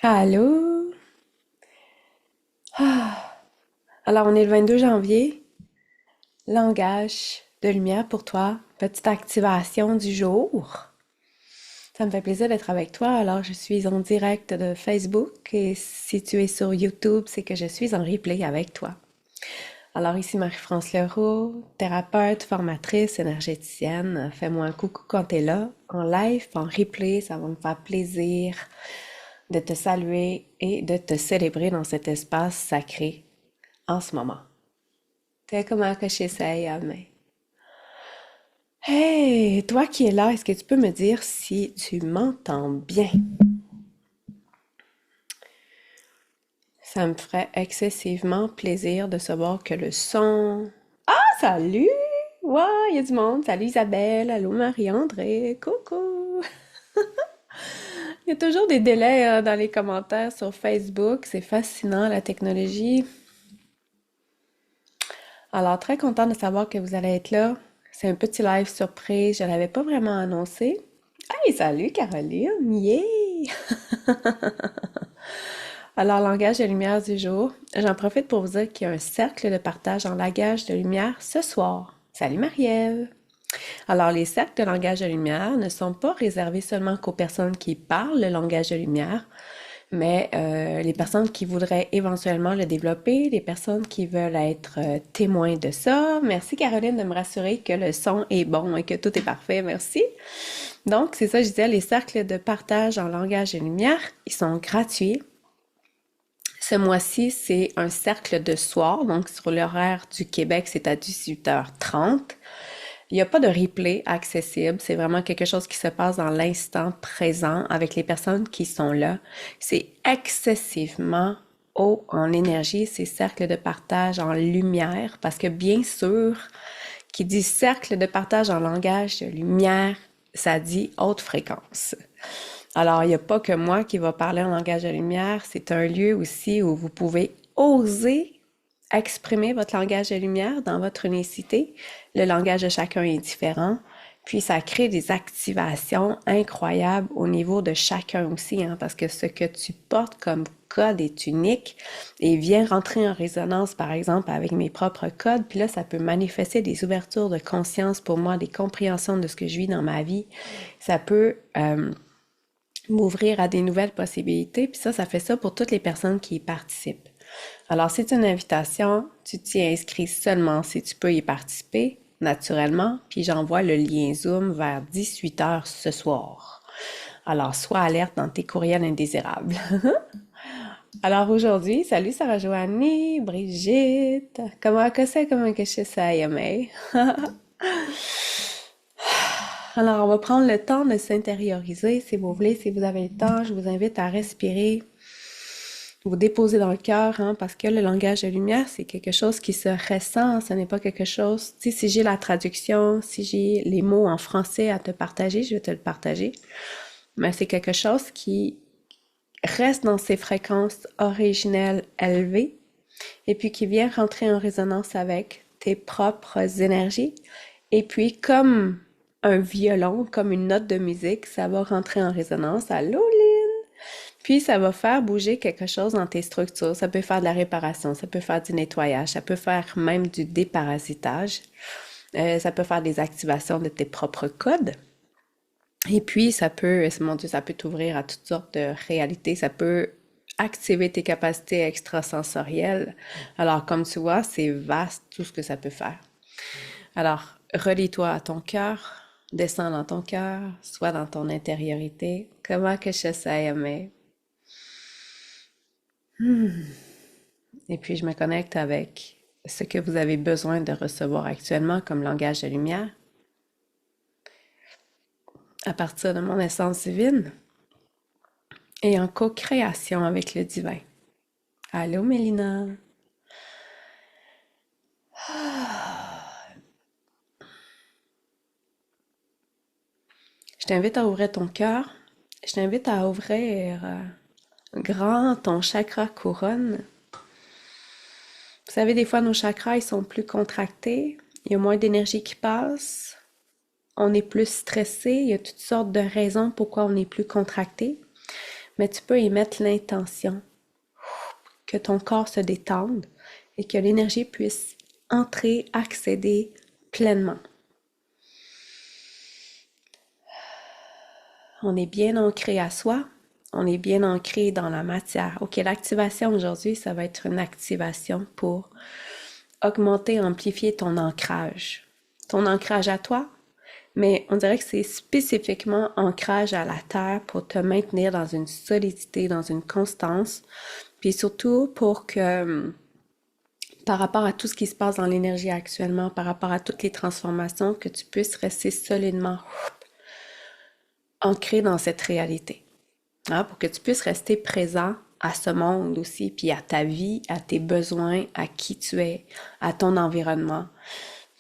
Allô? Alors, on est le 22 janvier. Langage de lumière pour toi. Petite activation du jour. Ça me fait plaisir d'être avec toi. Alors, je suis en direct de Facebook et si tu es sur YouTube, c'est que je suis en replay avec toi. Alors, ici Marie-France Leroux, thérapeute, formatrice, énergéticienne. Fais-moi un coucou quand t'es là, en live, en replay. Ça va me faire plaisir de te saluer et de te célébrer dans cet espace sacré en ce moment. T'es comment que j'essaye, mais... Hey, toi qui es là, est-ce que tu peux me dire si tu m'entends bien? Ça me ferait excessivement plaisir de savoir que le son... Ah, salut! Ouais, il y a du monde. Salut Isabelle, allô Marie-André, coucou! Il y a toujours des délais dans les commentaires sur Facebook. C'est fascinant, la technologie. Alors, très contente de savoir que vous allez être là. C'est un petit live surprise. Je ne l'avais pas vraiment annoncé. Hey, salut Caroline! Yeah! Alors, langage de lumière du jour. J'en profite pour vous dire qu'il y a un cercle de partage en langage de lumière ce soir. Salut Marie-Ève! Alors, les cercles de langage de lumière ne sont pas réservés seulement qu'aux personnes qui parlent le langage de lumière, mais les personnes qui voudraient éventuellement le développer, les personnes qui veulent être témoins de ça. Merci Caroline de me rassurer que le son est bon et que tout est parfait. Merci. Donc, c'est ça, je disais, les cercles de partage en langage de lumière, ils sont gratuits. Ce mois-ci, c'est un cercle de soir, donc sur l'horaire du Québec, c'est à 18h30. Il n'y a pas de replay accessible, c'est vraiment quelque chose qui se passe dans l'instant présent avec les personnes qui sont là. C'est excessivement haut en énergie, ces cercles de partage en lumière, parce que bien sûr, qui dit cercle de partage en langage de lumière, ça dit haute fréquence. Alors, il n'y a pas que moi qui va parler en langage de lumière, c'est un lieu aussi où vous pouvez oser exprimer votre langage de lumière dans votre unicité. Le langage de chacun est différent. Puis ça crée des activations incroyables au niveau de chacun aussi, hein, parce que ce que tu portes comme code est unique et vient rentrer en résonance, par exemple, avec mes propres codes. Puis là, ça peut manifester des ouvertures de conscience pour moi, des compréhensions de ce que je vis dans ma vie. Ça peut m'ouvrir à des nouvelles possibilités. Puis ça fait ça pour toutes les personnes qui y participent. Alors, c'est une invitation. Tu t'y inscris seulement si tu peux y participer, naturellement. Puis j'envoie le lien Zoom vers 18 heures ce soir. Alors, sois alerte dans tes courriels indésirables. Alors aujourd'hui, salut Sarah Joanie, Brigitte. Comment que je sais, mais? Alors, on va prendre le temps de s'intérioriser, si vous voulez, si vous avez le temps. Je vous invite à respirer, vous déposer dans le cœur, hein, parce que le langage de lumière, c'est quelque chose qui se ressent, ce n'est pas quelque chose... Tu sais, si j'ai la traduction, si j'ai les mots en français à te partager, je vais te le partager. Mais c'est quelque chose qui reste dans ses fréquences originelles élevées et puis qui vient rentrer en résonance avec tes propres énergies. Et puis, comme un violon, comme une note de musique, ça va rentrer en résonance. Allô, Lynn? Puis, ça va faire bouger quelque chose dans tes structures. Ça peut faire de la réparation, ça peut faire du nettoyage, ça peut faire même du déparasitage. Ça peut faire des activations de tes propres codes. Et puis, ça peut, mon Dieu, ça peut t'ouvrir à toutes sortes de réalités. Ça peut activer tes capacités extrasensorielles. Alors, comme tu vois, c'est vaste tout ce que ça peut faire. Alors, relie-toi à ton cœur, descends dans ton cœur, sois dans ton intériorité. Comment que je sais aimer? Et puis, je me connecte avec ce que vous avez besoin de recevoir actuellement comme langage de lumière à partir de mon essence divine et en co-création avec le divin. Allô, Mélina? Je t'invite à ouvrir ton cœur. Je t'invite à ouvrir grand ton chakra couronne. Vous savez, des fois, nos chakras, ils sont plus contractés. Il y a moins d'énergie qui passe. On est plus stressé. Il y a toutes sortes de raisons pourquoi on est plus contracté. mais tu peux y mettre l'intention que ton corps se détende et que l'énergie puisse entrer, accéder pleinement. On est bien ancré à soi, on est bien ancré dans la matière. Ok, l'activation aujourd'hui, ça va être une activation pour augmenter, amplifier ton ancrage. Ton ancrage à toi, mais on dirait que c'est spécifiquement ancrage à la terre pour te maintenir dans une solidité, dans une constance, puis surtout pour que par rapport à tout ce qui se passe dans l'énergie actuellement, par rapport à toutes les transformations, que tu puisses rester solidement ancré dans cette réalité. Hein, pour que tu puisses rester présent à ce monde aussi, puis à ta vie, à tes besoins, à qui tu es, à ton environnement,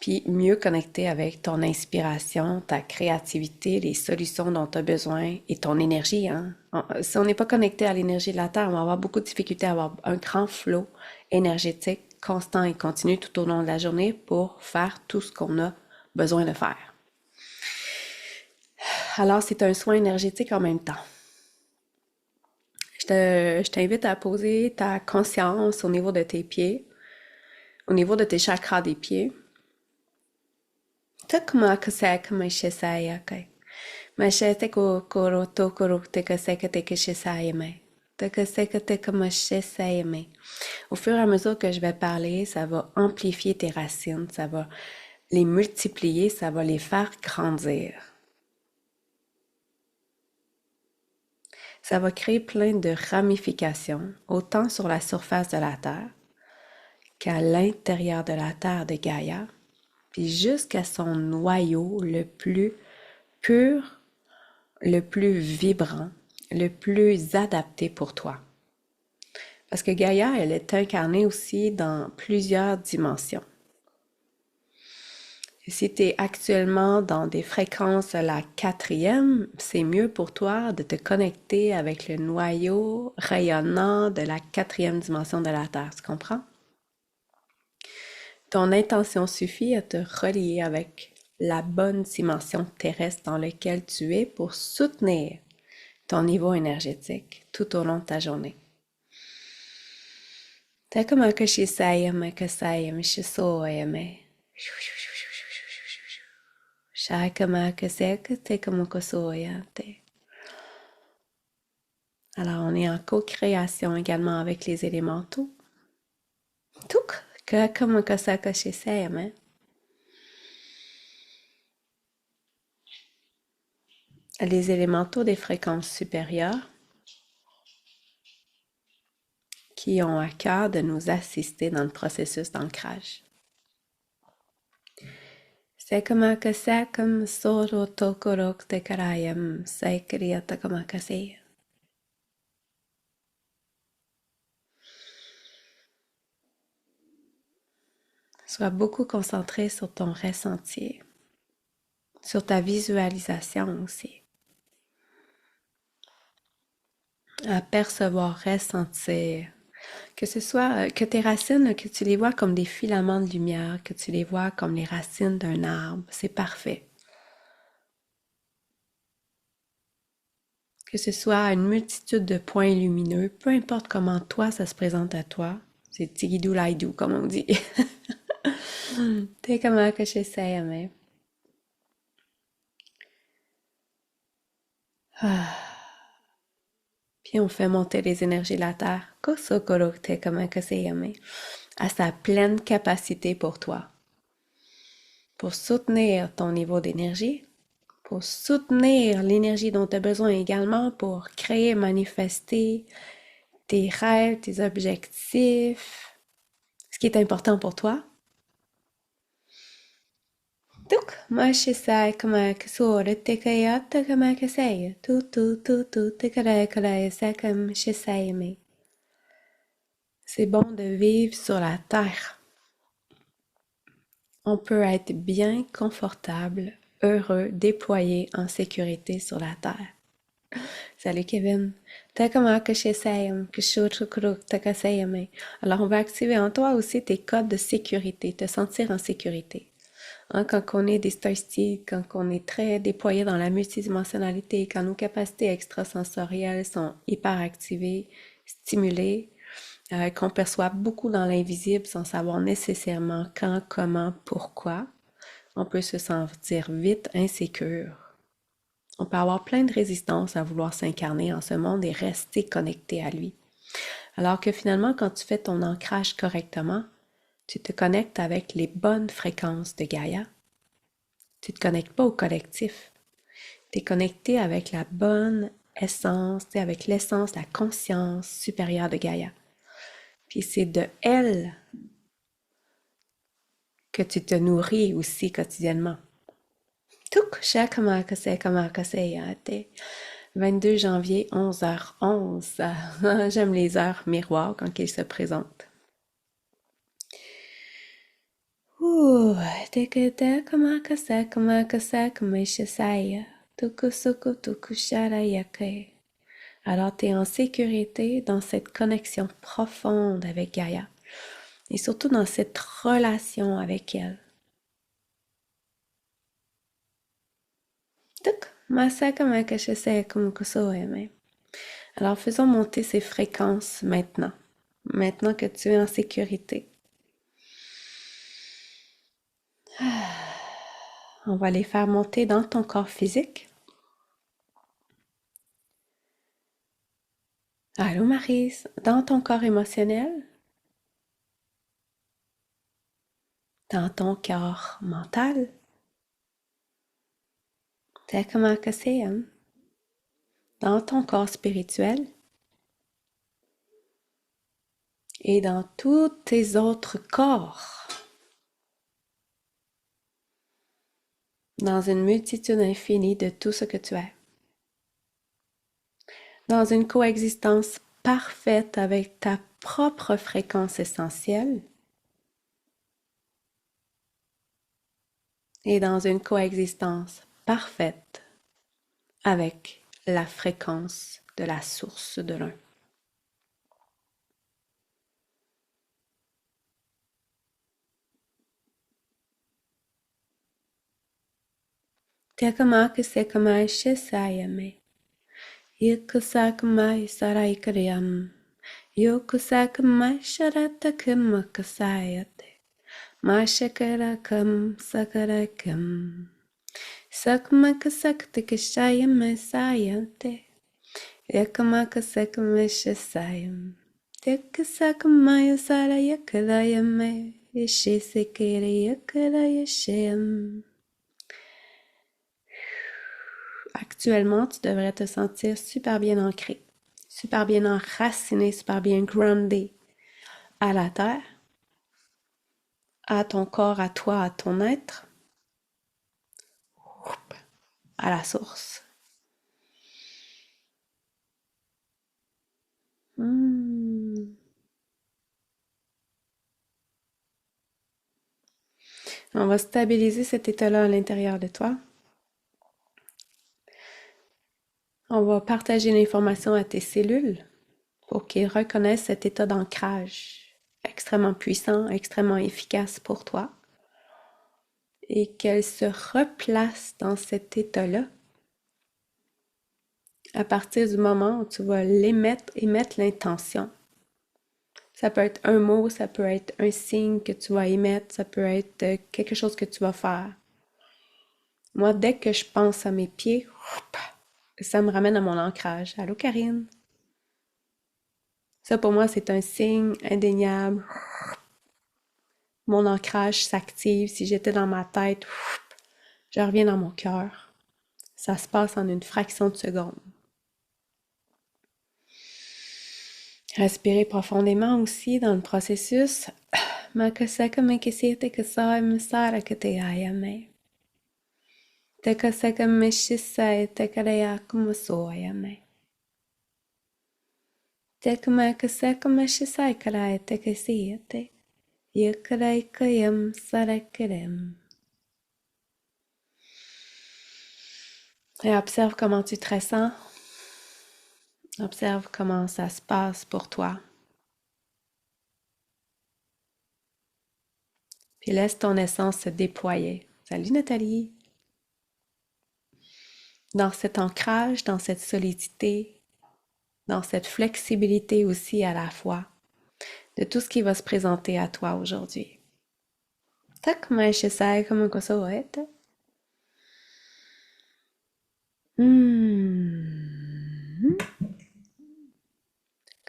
puis mieux connecter avec ton inspiration, ta créativité, les solutions dont tu as besoin et ton énergie. Hein. Si on n'est pas connecté à l'énergie de la Terre, on va avoir beaucoup de difficultés à avoir un grand flot énergétique constant et continu tout au long de la journée pour faire tout ce qu'on a besoin de faire. Alors, c'est un soin énergétique en même temps. Je t'invite à poser ta conscience au niveau de tes pieds, au niveau de tes chakras des pieds. Takuma kaseka mashesaya kai. Mashete ko koro to koro te kaseka te kashesaya me. Te kaseka te kamashesaya me. Au fur et à mesure que je vais parler, ça va amplifier tes racines, ça va les multiplier, ça va les faire grandir. Ça va créer plein de ramifications, autant sur la surface de la Terre qu'à l'intérieur de la Terre de Gaïa, puis jusqu'à son noyau le plus pur, le plus vibrant, le plus adapté pour toi. Parce que Gaïa, elle est incarnée aussi dans plusieurs dimensions. Et si tu es actuellement dans des fréquences à la 4e, c'est mieux pour toi de te connecter avec le noyau rayonnant de la 4e dimension de la Terre, tu comprends? Ton intention suffit à te relier avec la bonne dimension terrestre dans laquelle tu es pour soutenir ton niveau énergétique tout au long de ta journée. Alors, on est en co-création également avec les élémentaux. Les élémentaux des fréquences supérieures qui ont à cœur de nous assister dans le processus d'ancrage. Sekamakasakam soro tokorok tekarayam saikriatakamakase. Sois beaucoup concentré sur ton ressenti, sur ta visualisation aussi. À percevoir, ressentir, que ce soit que tes racines, que tu les vois comme des filaments de lumière, que tu les vois comme les racines d'un arbre, c'est parfait. Que ce soit une multitude de points lumineux, peu importe comment toi ça se présente à toi, c'est tigidou laïdou comme on dit. T'es comment que j'essaie, mais. Puis on fait monter les énergies de la Terre, à sa pleine capacité pour toi. Pour soutenir ton niveau d'énergie, pour soutenir l'énergie dont tu as besoin également pour créer, manifester tes rêves, tes objectifs, ce qui est important pour toi. Donc, moi, je sais comment que ça, te kayata comment que c'est, tout, te kaya, c'est comme je sais, mais c'est bon de vivre sur la terre. On peut être bien confortable, heureux, déployé en sécurité sur la terre. Salut Kevin. Alors on va activer en toi aussi tes codes de sécurité, te sentir en sécurité. Hein, quand on est des star seeds, quand on est très déployé dans la multidimensionnalité, quand nos capacités extrasensorielles sont hyper activées, stimulées, qu'on perçoit beaucoup dans l'invisible sans savoir nécessairement quand, comment, pourquoi, on peut se sentir vite insécure. On peut avoir plein de résistance à vouloir s'incarner en ce monde et rester connecté à lui. Alors que finalement, quand tu fais ton ancrage correctement, tu te connectes avec les bonnes fréquences de Gaïa. Tu ne te connectes pas au collectif. Tu es connecté avec la bonne essence, avec l'essence, la conscience supérieure de Gaïa. Puis c'est de elle que tu te nourris aussi quotidiennement. Tuk, comment que c'est, 22 janvier, 11h11. J'aime les heures miroirs quand ils se présentent. Ouh, tekete, comment que c'est, comme je tuku tuku sharayake. Alors, tu es en sécurité dans cette connexion profonde avec Gaïa et surtout dans cette relation avec elle. Tuk, masa comment que je sais, comme que ça, mais. Alors, faisons monter ces fréquences maintenant. Maintenant que tu es en sécurité. On va les faire monter dans ton corps physique. Allô, Maryse, dans ton corps émotionnel, dans ton corps mental. C'est comment que c'est, hein? Dans ton corps spirituel et dans tous tes autres corps. Dans une multitude infinie de tout ce que tu es. Dans une coexistence parfaite avec ta propre fréquence essentielle et dans une coexistence parfaite avec la fréquence de la source de l'un. Tekamaka sekamai shisayame. Yukusakamai saraikariam. Yokusakamai sharatakamakasayate. Mashakarakam sakarakam. Sakmakasaktikashayame sayante. Yakamakasakamashisayam. Tekasakamaya sarayakalayame. Yeshisekiri yakalayashem. Actuellement, tu devrais te sentir super bien ancré, super bien enraciné, super bien groundé à la terre, à ton corps, à toi, à ton être, à la source. On va stabiliser cet état-là à l'intérieur de toi. On va partager l'information à tes cellules pour qu'ils reconnaissent cet état d'ancrage extrêmement puissant, extrêmement efficace pour toi et qu'elles se replacent dans cet état-là à partir du moment où tu vas émettre l'intention. Ça peut être un mot, ça peut être un signe que tu vas émettre, ça peut être quelque chose que tu vas faire. Moi, dès que je pense à mes pieds, ça me ramène à mon ancrage. Allô, Karine? Ça, pour moi, c'est un signe indéniable. Mon ancrage s'active. Si j'étais dans ma tête, je reviens dans mon cœur. Ça se passe en une fraction de seconde. Respirez profondément aussi dans le processus. Makasaka makisite kasai misara kateyayame. Tekasaka mishisai tekaraya kumasoyame. Tekamakasaka mishisai karaya tekasiyate. Yakarakayam sarakarem. Et observe comment tu te ressens. Observe comment ça se passe pour toi. Puis laisse ton essence se déployer. Salut Nathalie. Dans cet ancrage, dans cette solidité, dans cette flexibilité aussi à la fois, de tout ce qui va se présenter à toi aujourd'hui. Tack mais sai comment que ça va être. Hmm.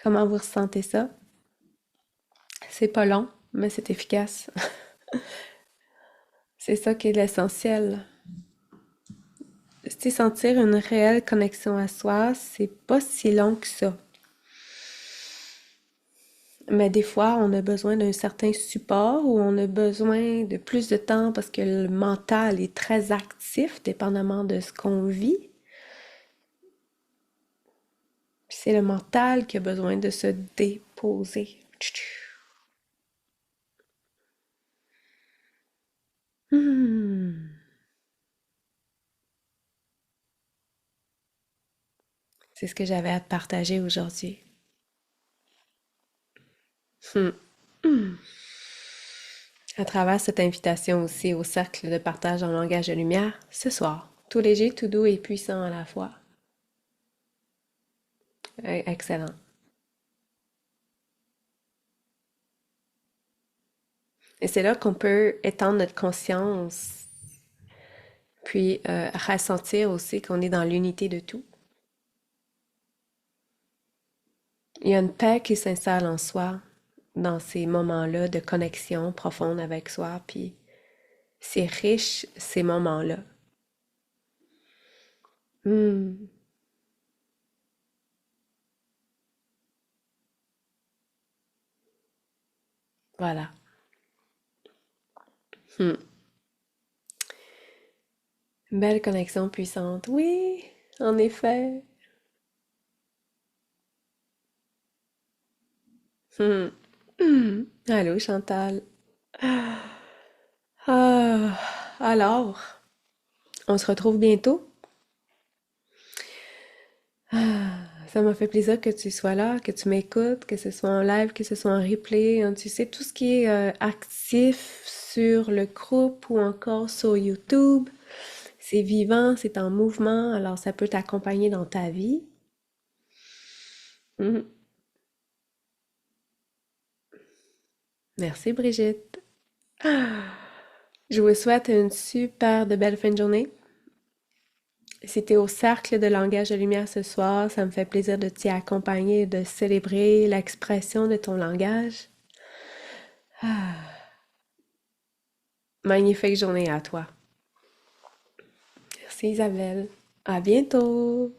Comment vous ressentez ça? C'est pas long, mais c'est efficace. C'est ça qui est l'essentiel. C'est sentir une réelle connexion à soi, c'est pas si long que ça. Mais des fois, on a besoin d'un certain support ou on a besoin de plus de temps parce que le mental est très actif, dépendamment de ce qu'on vit. C'est le mental qui a besoin de se déposer. Hmm. C'est ce que j'avais à te partager aujourd'hui. Hmm. À travers cette invitation aussi au cercle de partage en langage de lumière, ce soir, tout léger, tout doux et puissant à la fois. Excellent. Et c'est là qu'on peut étendre notre conscience, puis ressentir aussi qu'on est dans l'unité de tout. Il y a une paix qui s'installe en soi dans ces moments-là de connexion profonde avec soi, puis c'est riche ces moments-là. Hmm, voilà. Hmm. Belle connexion puissante. Oui, en effet. Hmm. Hmm. Allô, Chantal. Ah, alors, on se retrouve bientôt. Ah, ça m'a fait plaisir que tu sois là, que tu m'écoutes, que ce soit en live, que ce soit en replay. Hein, tu sais, tout ce qui est actif sur le groupe ou encore sur YouTube, c'est vivant, c'est en mouvement, alors ça peut t'accompagner dans ta vie. Mhm. Merci Brigitte. Je vous souhaite une super de belle fin de journée. Si t'es au cercle de langage de lumière ce soir, ça me fait plaisir de t'y accompagner et de célébrer l'expression de ton langage. Magnifique journée à toi. Merci Isabelle. À bientôt.